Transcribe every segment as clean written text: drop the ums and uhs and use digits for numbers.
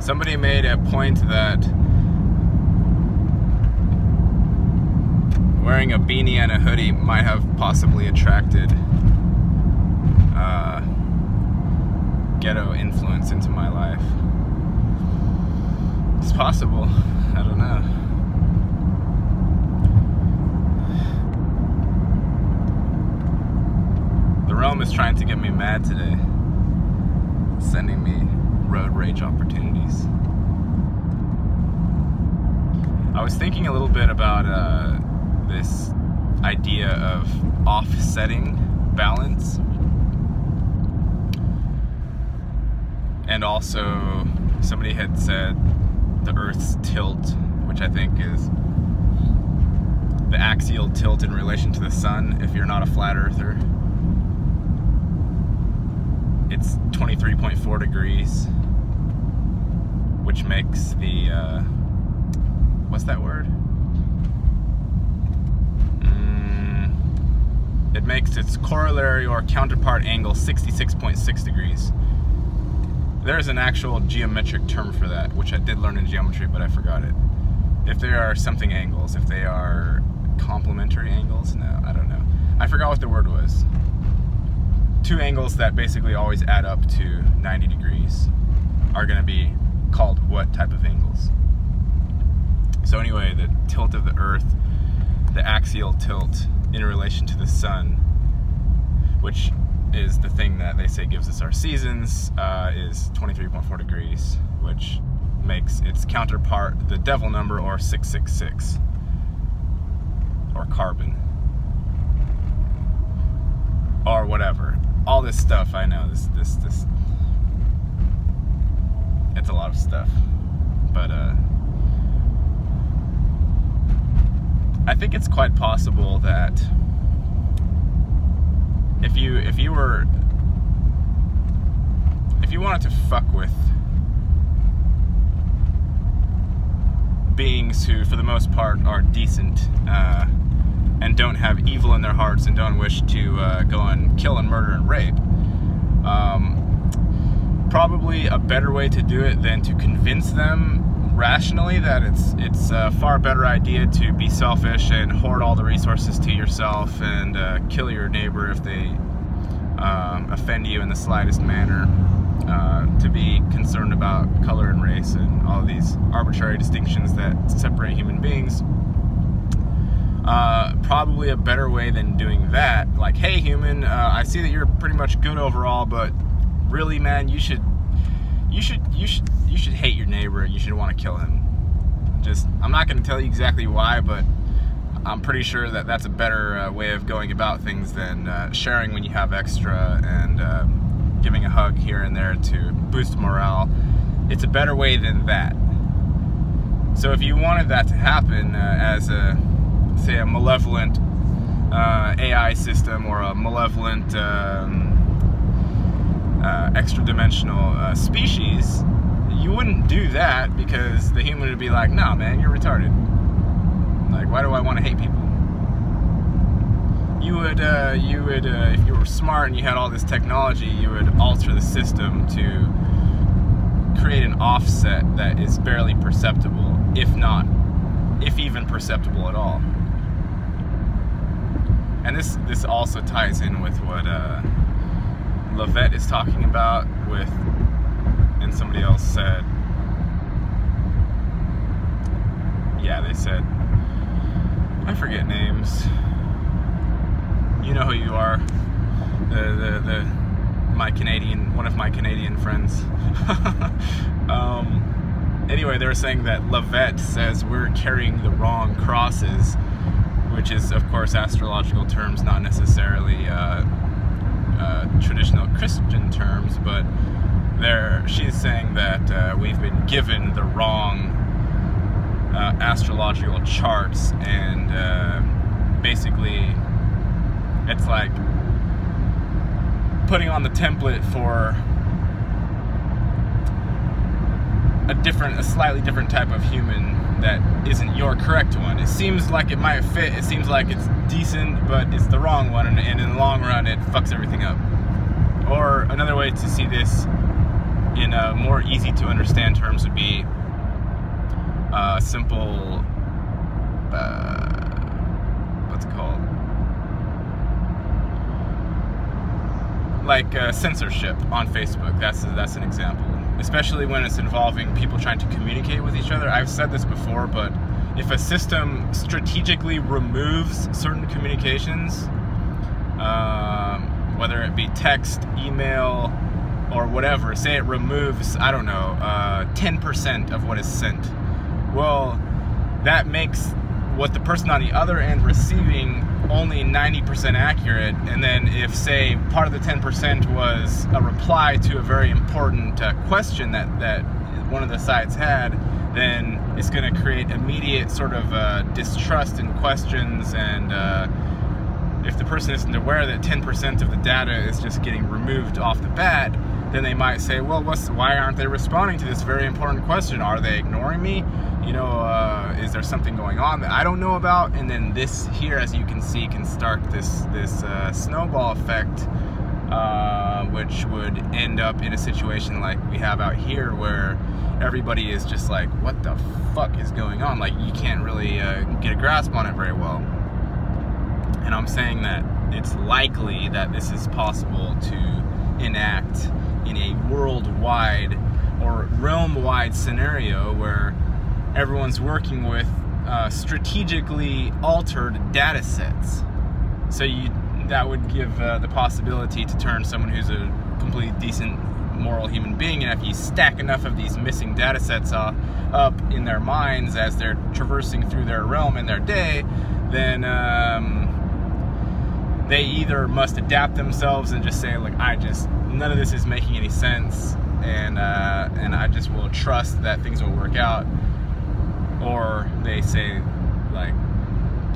Somebody made a point that wearing a beanie and a hoodie might have possibly attracted ghetto influence into my life. It's possible. I don't know. The realm is trying to get me mad today, sending me road rage opportunities. I was thinking a little bit about this idea of offsetting balance, and also somebody had said the Earth's tilt, which I think is the axial tilt in relation to the sun. If you're not a flat earther, it's 23.4 degrees, which makes the what's that word? It makes its corollary or counterpart angle 66.6 degrees. There's an actual geometric term for that, which I did learn in geometry, but I forgot it. If there are something angles, if they are complementary angles, no, I don't know. I forgot what the word was. Two angles that basically always add up to 90 degrees are going to be called what type of angles? So anyway, the tilt of the Earth, the axial tilt in relation to the sun, which is the thing that they say gives us our seasons, is 23.4 degrees, which makes its counterpart the devil number, or 666, or carbon, or whatever. All this stuff, I know, this it's a lot of stuff, but I think it's quite possible that if you wanted to fuck with beings who, for the most part, are decent and don't have evil in their hearts and don't wish to go and kill and murder and rape, probably a better way to do it than to convince them rationally that it's a far better idea to be selfish and hoard all the resources to yourself and kill your neighbor if they offend you in the slightest manner, to be concerned about color and race and all of these arbitrary distinctions that separate human beings. Probably a better way than doing that, like, hey human, I see that you're pretty much good overall, but really, man, you should hate your neighbor and you should want to kill him. I'm not going to tell you exactly why, but I'm pretty sure that that's a better way of going about things than sharing when you have extra and giving a hug here and there to boost morale. It's a better way than that. So if you wanted that to happen as a, say, a malevolent AI system or a malevolent extra-dimensional species, you wouldn't do that, because the human would be like, nah man, you're retarded. Like, why do I want to hate people? You would if you were smart and you had all this technology, you would alter the system to create an offset that is barely perceptible, if even perceptible at all. And this also ties in with what Lavette is talking about with, and somebody else said, yeah, they said, I forget names. You know who you are. One of my Canadian friends. Anyway, they were saying that Lavette says we're carrying the wrong crosses, which is, of course, astrological terms, not necessarily traditional Christian terms, but she's saying that we've been given the wrong astrological charts, and basically it's like putting on the template for a slightly different type of human that isn't your correct one. It seems like it might fit, it seems like it's decent, but it's the wrong one, and in the long run it fucks everything up. Or another way to see this in more easy to understand terms would be simple, what's it called? Like censorship on Facebook. That's an example. Especially when it's involving people trying to communicate with each other. I've said this before, but if a system strategically removes certain communications, whether it be text, email, or whatever, say it removes, I don't know, 10% of what is sent. Well, that makes what the person on the other end receiving only 90% accurate, and then if, say, part of the 10% was a reply to a very important question that one of the sides had, then it's going to create immediate sort of distrust in questions, and if the person isn't aware that 10% of the data is just getting removed off the bat, then they might say, well, why aren't they responding to this very important question? Are they ignoring me? You know, is there something going on that I don't know about? And then this here, as you can see, can start this snowball effect, which would end up in a situation like we have out here, where everybody is just like, what the fuck is going on? Like, you can't really get a grasp on it very well. And I'm saying that it's likely that this is possible to enact in a worldwide or realm-wide scenario where everyone's working with strategically altered data sets. So that would give the possibility to turn someone who's a completely decent moral human being, and if you stack enough of these missing data sets up in their minds as they're traversing through their realm in their day, then they either must adapt themselves and just say, like, none of this is making any sense, and I just will trust that things will work out, or they say, like,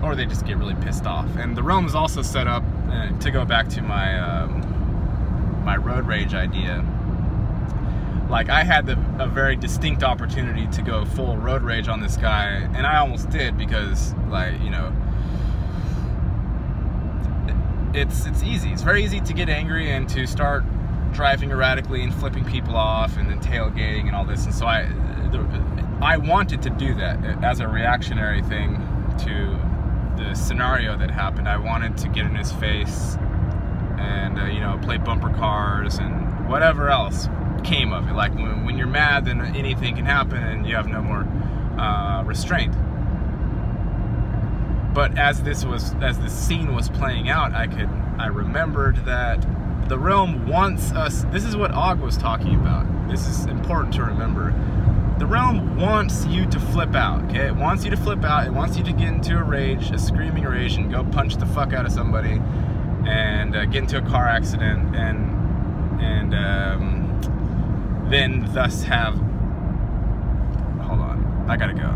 or they just get really pissed off. And the realm is also set up, to go back to my my road rage idea. Like, I had a very distinct opportunity to go full road rage on this guy, and I almost did, because, like, you know, it's easy. It's very easy to get angry and to start driving erratically and flipping people off and then tailgating and all this. And so I wanted to do that as a reactionary thing to the scenario that happened. I wanted to get in his face and you know, play bumper cars and whatever else came of it. Like, when you're mad, then anything can happen and you have no more restraint. But as this scene was playing out, I remembered that the realm wants us. This is what Og was talking about. This is important to remember. The realm wants you to flip out, okay? It wants you to flip out. It wants you to get into a rage, a screaming rage, and go punch the fuck out of somebody, and get into a car accident, and then thus have. Hold on, I gotta go.